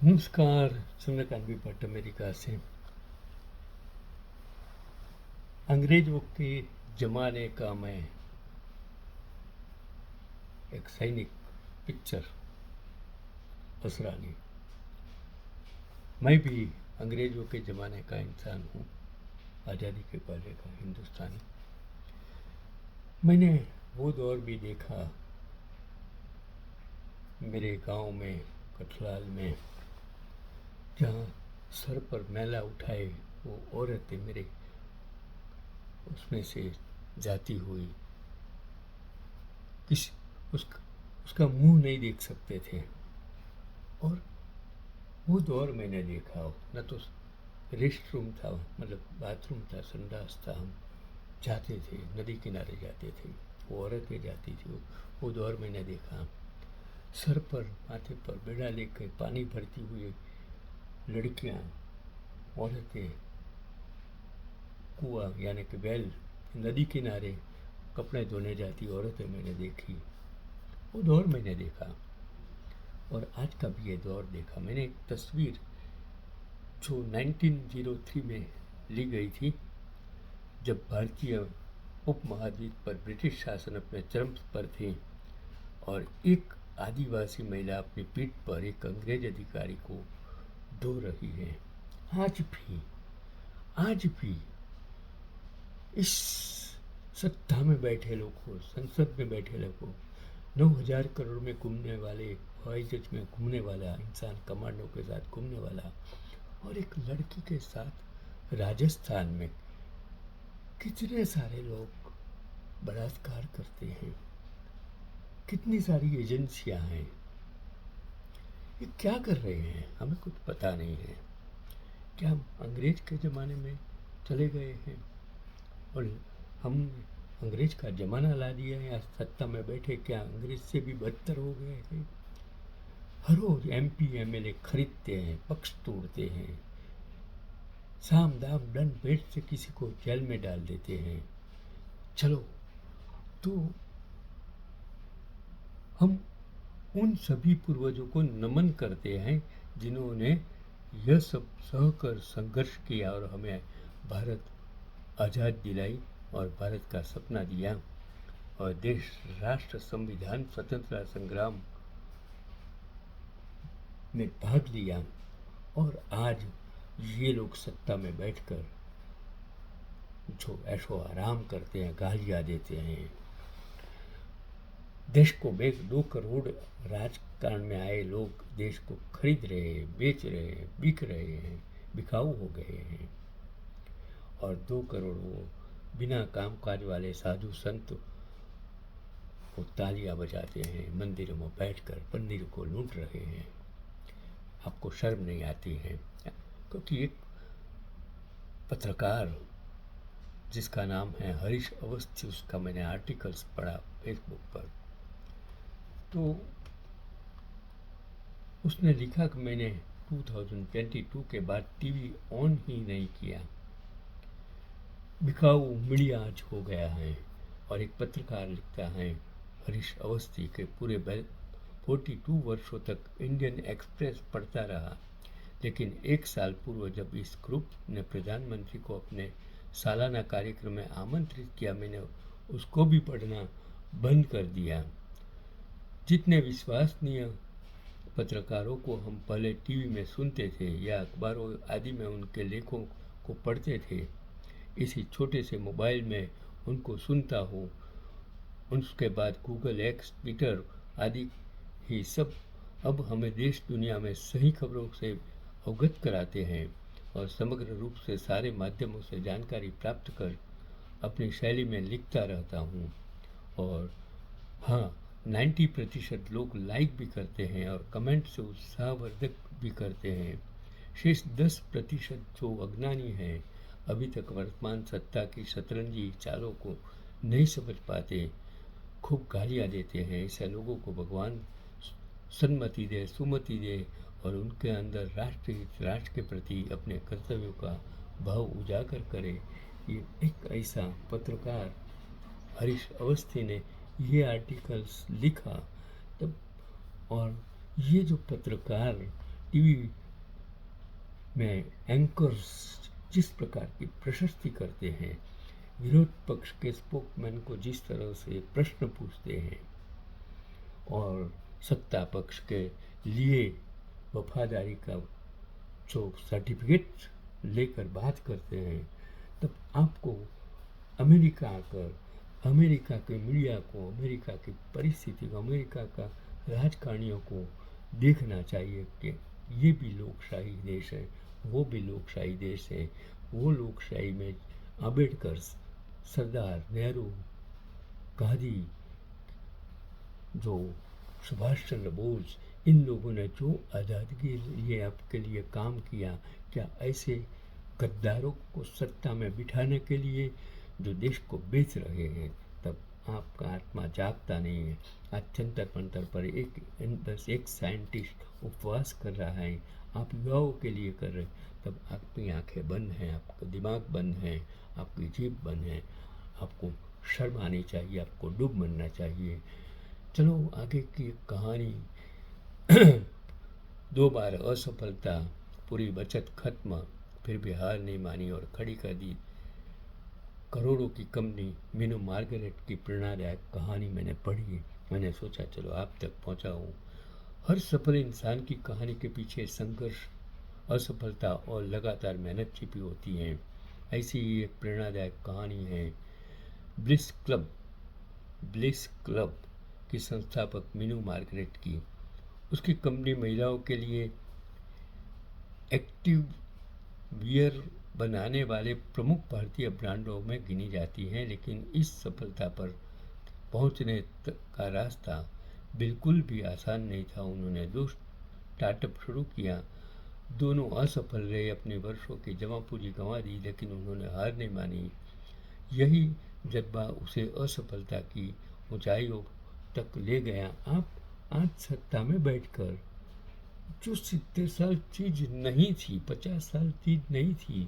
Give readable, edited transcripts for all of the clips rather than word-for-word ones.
नमस्कार। चंद्रकांत भी भट्ट अमेरिका से। अंग्रेजों के जमाने का मैं एक सैनिक पिक्चर असरानी। मैं भी अंग्रेजों के ज़माने का इंसान हूँ, आज़ादी के पहले का हिंदुस्तानी। मैंने वो दौर भी देखा मेरे गांव में, कठलाल में, जहाँ सर पर मैला उठाए वो औरतें मेरे उसमें से जाती हुई किसी उसका उसका मुंह नहीं देख सकते थे। और वो दौर मैंने देखा। न तो रेस्ट रूम था, मतलब बाथरूम था, संडास था। हम जाते थे, नदी किनारे जाते थे, वो औरतें जाती थी। वो दौर मैंने देखा। सर पर, माथे पर बेड़ा लेकर पानी भरती हुई लड़कियां, औरतें कुआं यानी कि वेल, नदी किनारे कपड़े धोने जाती औरतें मैंने देखी। वो दौर मैंने देखा। और आज का भी ये दौर देखा। मैंने एक तस्वीर जो 1903 में ली गई थी, जब भारतीय उपमहाद्वीप पर ब्रिटिश शासन अपने चरम पर थी और एक आदिवासी महिला अपनी पीठ पर एक अंग्रेज अधिकारी को ढो रही है। आज भी इस सत्ता में बैठे लोग को, संसद में बैठे लोग को, 9,000 करोड़ में घूमने वाले, हवाई जहाज में घूमने वाला इंसान, कमांडो के साथ घूमने वाला, और एक लड़की के साथ राजस्थान में कितने सारे लोग बलात्कार करते हैं। कितनी सारी एजेंसियां हैं। ये क्या कर रहे हैं हमें कुछ पता नहीं है। क्या हम अंग्रेज के ज़माने में चले गए हैं और हम अंग्रेज का ज़माना ला दिया है, या सत्ता में बैठे क्या अंग्रेज से भी बदतर हो गए हैं। हर रोज MP MLA खरीदते हैं, पक्ष तोड़ते हैं, साम दाम दंड भेंट से किसी को जेल में डाल देते हैं। चलो, तो हम उन सभी पूर्वजों को नमन करते हैं जिन्होंने यह सब सहकर संघर्ष किया और हमें भारत आज़ाद दिलाई और भारत का सपना दिया और देश, राष्ट्र, संविधान, स्वतंत्रता संग्राम में भाग लिया। और आज ये लोग सत्ता में बैठकर जो ऐशो आराम करते हैं, गालियाँ देते हैं। देश को 2 करोड़ राजकारण में आए लोग देश को खरीद रहे हैं, बेच रहे हैं, बिक रहे हैं, बिकाऊ हो गए हैं। और 2 करोड़ वो बिना कामकाज वाले साधु संत वो तालियां बजाते हैं, मंदिरों में बैठकर मंदिर को लूट रहे हैं। आपको शर्म नहीं आती है? क्योंकि एक पत्रकार जिसका नाम है हरीश अवस्थी, उसका मैंने आर्टिकल्स पढ़ा फेसबुक पर, तो उसने लिखा कि मैंने 2022 के बाद टीवी ऑन ही नहीं किया, बिकाऊ मीडिया आज हो गया है। और एक पत्रकार लिखता है, हरीश अवस्थी के पूरे 42 वर्षों तक इंडियन एक्सप्रेस पढ़ता रहा, लेकिन 1 साल पूर्व जब इस ग्रुप ने प्रधानमंत्री को अपने सालाना कार्यक्रम में आमंत्रित किया, मैंने उसको भी पढ़ना बंद कर दिया। जितने विश्वसनीय पत्रकारों को हम पहले टीवी में सुनते थे या अखबारों आदि में उनके लेखों को पढ़ते थे, इसी छोटे से मोबाइल में उनको सुनता हूँ। उसके बाद गूगल, एक्स, ट्विटर आदि ही सब अब हमें देश दुनिया में सही खबरों से अवगत कराते हैं और समग्र रूप से सारे माध्यमों से जानकारी प्राप्त कर अपनी शैली में लिखता रहता हूँ। और हाँ, 90% लोग लाइक भी करते हैं और कमेंट से उत्साहवर्धक भी करते हैं। शेष 10% जो अज्ञानी हैं, अभी तक वर्तमान सत्ता की शतरंजी चालों को नहीं समझ पाते, खूब गालियाँ देते हैं। ऐसे लोगों को भगवान सन्मति दे, सुमति दे और उनके अंदर राष्ट्र के प्रति अपने कर्तव्यों का भाव उजागर करे। ये एक ऐसा पत्रकार हरीश अवस्थी ने ये आर्टिकल्स लिखा तब। और ये जो पत्रकार टीवी में एंकर्स जिस प्रकार की प्रशस्ति करते हैं, विरोध पक्ष के स्पोकमैन को जिस तरह से प्रश्न पूछते हैं और सत्ता पक्ष के लिए वफादारी का जो सर्टिफिकेट लेकर बात करते हैं, तब आपको अमेरिका आकर अमेरिका के मीडिया को, अमेरिका की परिस्थिति को, अमेरिका का राजकारणियों को देखना चाहिए कि ये भी लोकशाही देश है, वो भी लोकशाही देश है। वो लोकशाही में अम्बेडकर, सरदार, नेहरू, गांधी, जो सुभाष चंद्र बोस, इन लोगों ने जो आज़ादी के लिए आपके लिए काम किया, क्या ऐसे गद्दारों को सत्ता में बिठाने के लिए जो देश को बेच रहे हैं, तब आपका आत्मा जागता नहीं है। आज जंतर मंतर पर बस एक साइंटिस्ट उपवास कर रहा है, आप युवाओं के लिए कर रहे, तब आपकी आंखें बंद हैं, आपका दिमाग बंद है, आपकी जीभ बंद है। आपको शर्म आनी चाहिए, आपको डूब मरना चाहिए। चलो आगे की कहानी 2 बार असफलता, पूरी बचत खत्म, फिर भी हार नहीं मानी और खड़ी कर दी करोड़ों की कंपनी। मीनू मार्गरेट की प्रेरणादायक कहानी मैंने पढ़ी, मैंने सोचा चलो आप तक पहुंचाऊं। हर सफल इंसान की कहानी के पीछे संघर्ष, असफलता और लगातार मेहनत छिपी होती है। ऐसी ही एक प्रेरणादायक कहानी है ब्लिस क्लब की संस्थापक मीनू मार्गरेट की। उसकी कंपनी महिलाओं के लिए एक्टिव वियर बनाने वाले प्रमुख भारतीय ब्रांडों में गिनी जाती है, लेकिन इस सफलता पर पहुंचने का रास्ता बिल्कुल भी आसान नहीं था। उन्होंने 2 स्टार्टअप शुरू किया, दोनों असफल रहे, अपने वर्षों की जमा पूंजी गंवा दी, लेकिन उन्होंने हार नहीं मानी। यही जज्बा उसे असफलता की ऊंचाइयों तक ले गया। आप आज सत्ता में बैठकर जो 70 साल चीज नहीं थी, 50 साल चीज नहीं थी,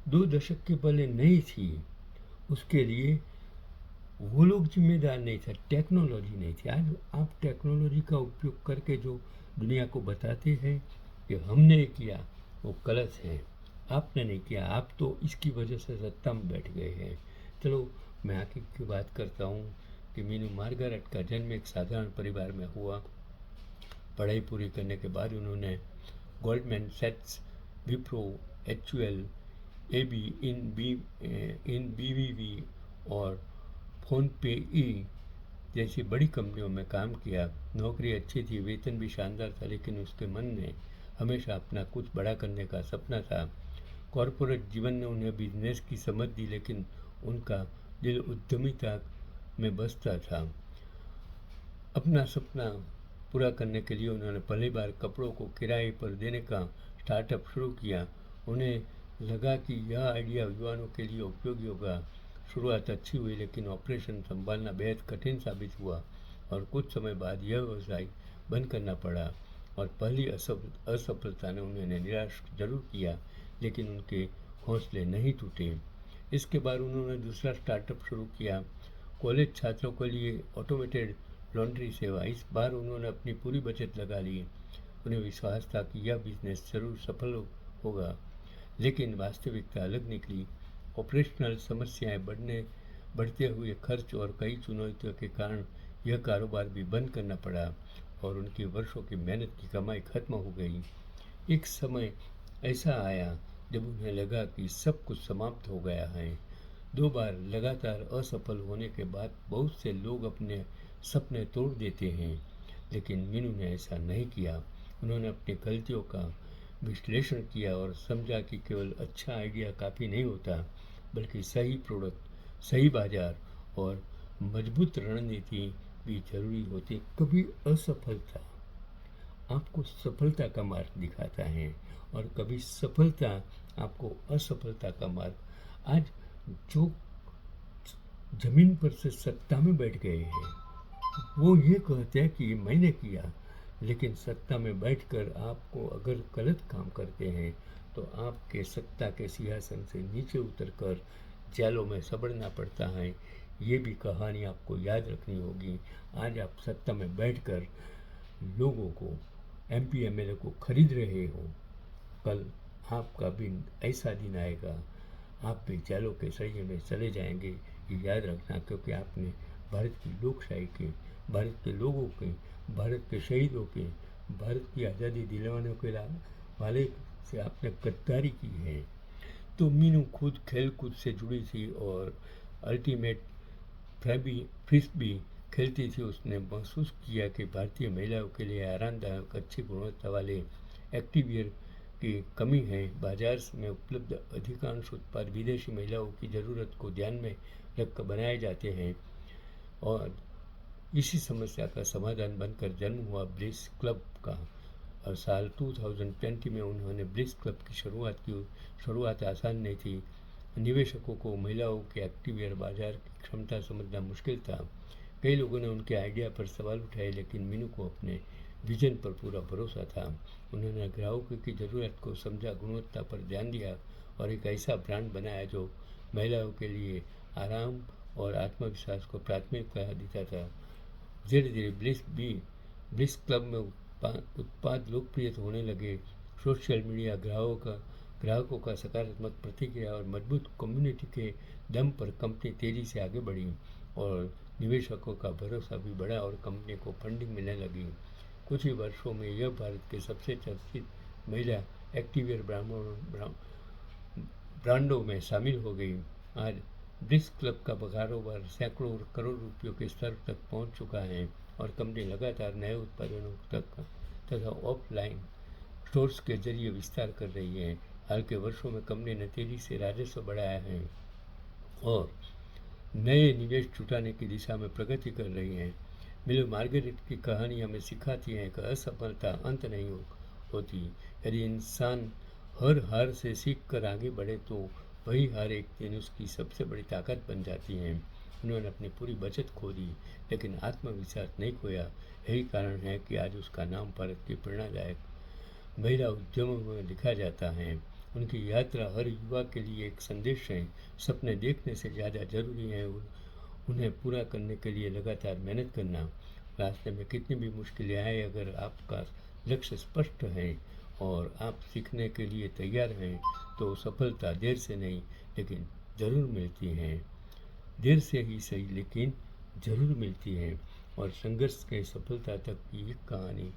2 दशक के पहले नहीं थी, उसके लिए वो लोग जिम्मेदार नहीं था, टेक्नोलॉजी नहीं थी। आज आप टेक्नोलॉजी का उपयोग करके जो दुनिया को बताते हैं कि हमने किया, वो गलत है। आपने नहीं किया, आप तो इसकी वजह से सत्ता में बैठ गए हैं। चलो मैं आगे की बात करता हूँ कि मीनू मार्गरेट का जन्म एक साधारण परिवार में हुआ। पढ़ाई पूरी करने के बाद उन्होंने गोल्डमैन सैक्स, विप्रो, HUL, AB, इन BVV और फोनपे जैसी बड़ी कंपनियों में काम किया। नौकरी अच्छी थी, वेतन भी शानदार था, लेकिन उसके मन में हमेशा अपना कुछ बड़ा करने का सपना था। कॉरपोरेट जीवन ने उन्हें बिजनेस की समझ दी, लेकिन उनका दिल उद्यमिता में बसता था। अपना सपना पूरा करने के लिए उन्होंने पहली बार कपड़ों को किराए पर देने का स्टार्टअप शुरू किया। उन्हें लगा कि यह आइडिया युवाओं के लिए उपयोगी होगा। शुरुआत अच्छी हुई, लेकिन ऑपरेशन संभालना बेहद कठिन साबित हुआ और कुछ समय बाद यह व्यवसाय बंद करना पड़ा। और पहली असफलता ने उन्हें निराश जरूर किया, लेकिन उनके हौसले नहीं टूटे। इसके बाद उन्होंने दूसरा स्टार्टअप शुरू किया, कॉलेज छात्रों के लिए ऑटोमेटेड लॉन्ड्री सेवा। इस बार उन्होंने अपनी पूरी बचत लगा ली। उन्हें विश्वास था कि यह बिजनेस जरूर सफल होगा, लेकिन वास्तविकता अलग निकली। ऑपरेशनल समस्याएं, बढ़ते हुए खर्च और कई चुनौतियों के कारण यह कारोबार भी बंद करना पड़ा और उनकी वर्षों की मेहनत की कमाई खत्म हो गई। एक समय ऐसा आया जब उन्हें लगा कि सब कुछ समाप्त हो गया है। 2 बार लगातार असफल होने के बाद बहुत से लोग अपने सपने तोड़ देते हैं, लेकिन मीनू ने ऐसा नहीं किया। उन्होंने अपनी गलतियों का विश्लेषण किया और समझा कि केवल अच्छा आइडिया काफ़ी नहीं होता, बल्कि सही प्रोडक्ट, सही बाजार और मजबूत रणनीति भी जरूरी होती। कभी असफलता आपको सफलता का मार्ग दिखाता है और कभी सफलता आपको असफलता का मार्ग। आज जो जमीन पर से सत्ता में बैठ गए हैं, वो ये कहते हैं कि मैंने किया, लेकिन सत्ता में बैठकर आपको अगर गलत काम करते हैं तो आपके सत्ता के सिंहासन से नीचे उतरकर जेलों में सड़ना पड़ता है। ये भी कहानी आपको याद रखनी होगी। आज आप सत्ता में बैठकर लोगों को MP MLA को खरीद रहे हो, कल आपका भी ऐसा दिन आएगा, आप भी जालों के सरिये में चले जाएंगे, ये याद रखना। क्योंकि आपने भारत की लोकशाही के, भारत के लोगों के, भारत के शहीदों के, भारत की आज़ादी दिलवाने के वाले से आपने गद्दारी की है। तो मीनू खुद खेल कूद से जुड़ी थी और अल्टीमेट फ्रिस्बी खेलती थी। उसने महसूस किया कि भारतीय महिलाओं के लिए आरामदायक, अच्छी गुणवत्ता वाले एक्टिवियर की कमी है। बाजार में उपलब्ध अधिकांश उत्पाद विदेशी महिलाओं की ज़रूरत को ध्यान में रखकर बनाए जाते हैं और इसी समस्या का समाधान बनकर जन्म हुआ ब्लिस क्लब का। और साल 2020 में उन्होंने ब्लिस क्लब की शुरुआत की। शुरुआत आसान नहीं थी। निवेशकों को महिलाओं के एक्टिवियर बाजार की क्षमता समझना मुश्किल था। कई लोगों ने उनके आइडिया पर सवाल उठाए, लेकिन मीनू को अपने विजन पर पूरा भरोसा था। उन्होंने ग्राहकों की ज़रूरत को समझा, गुणवत्ता पर ध्यान दिया और एक ऐसा ब्रांड बनाया जो महिलाओं के लिए आराम और आत्मविश्वास को प्राथमिकता देता था। धीरे धीरे ब्लिस क्लब में उत्पाद लोकप्रिय होने लगे। सोशल मीडिया, ग्राहकों का सकारात्मक प्रतिक्रिया और मजबूत कम्युनिटी के दम पर कंपनी तेज़ी से आगे बढ़ी और निवेशकों का भरोसा भी बढ़ा और कंपनी को फंडिंग मिलने लगी। कुछ ही वर्षों में यह भारत के सबसे चर्चित महिला एक्टिवियर ब्रांडों में शामिल हो गई। आज ब्लिस क्लब का कारोबार सैकड़ों करोड़ रुपयों के स्तर तक पहुंच चुका है और कंपनी लगातार नए उत्पादनों तक तथा ऑफलाइन स्टोर्स के जरिए विस्तार कर रही है। हाल के वर्षों में कंपनी ने तेजी से राजस्व बढ़ाया है और नए निवेश जुटाने की दिशा में प्रगति कर रही है। मिलो मार्गरेट की कहानी हमें सिखाती है कि असफलता अंत नहीं होती। यदि इंसान हर हार से सीख कर आगे बढ़े तो वही हार एक दिन उसकी सबसे बड़ी ताकत बन जाती है। उन्होंने अपनी पूरी बचत खो दी, लेकिन आत्मविश्वास नहीं खोया। यही कारण है कि आज उसका नाम भारत की प्रेरणादायक महिला उद्यमों में लिखा जाता है। उनकी यात्रा हर युवा के लिए एक संदेश है। सपने देखने से ज़्यादा जरूरी है उन्हें पूरा करने के लिए लगातार मेहनत करना। रास्ते में कितनी भी मुश्किलें आए, अगर आपका लक्ष्य स्पष्ट है और आप सीखने के लिए तैयार हैं तो सफलता देर से नहीं लेकिन ज़रूर मिलती है। देर से ही सही लेकिन ज़रूर मिलती है। और संघर्ष के सफलता तक की एक कहानी।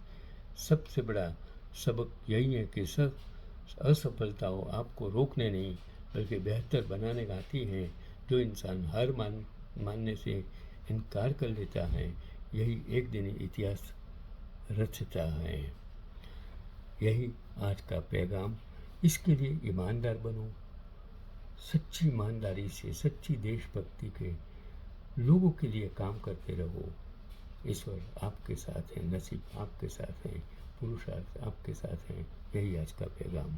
सबसे बड़ा सबक यही है कि सब असफलताओं आपको रोकने नहीं बल्कि बेहतर बनाने आती हैं। जो इंसान हार मानने से इनकार कर लेता है, यही एक दिन इतिहास रचता है। यही आज का पैगाम। इसके लिए ईमानदार बनो, सच्ची ईमानदारी से, सच्ची देशभक्ति के लोगों के लिए काम करते रहो। ईश्वर आपके साथ है, नसीब आपके साथ है, पुरुषार्थ आपके साथ है। यही आज का पैगाम।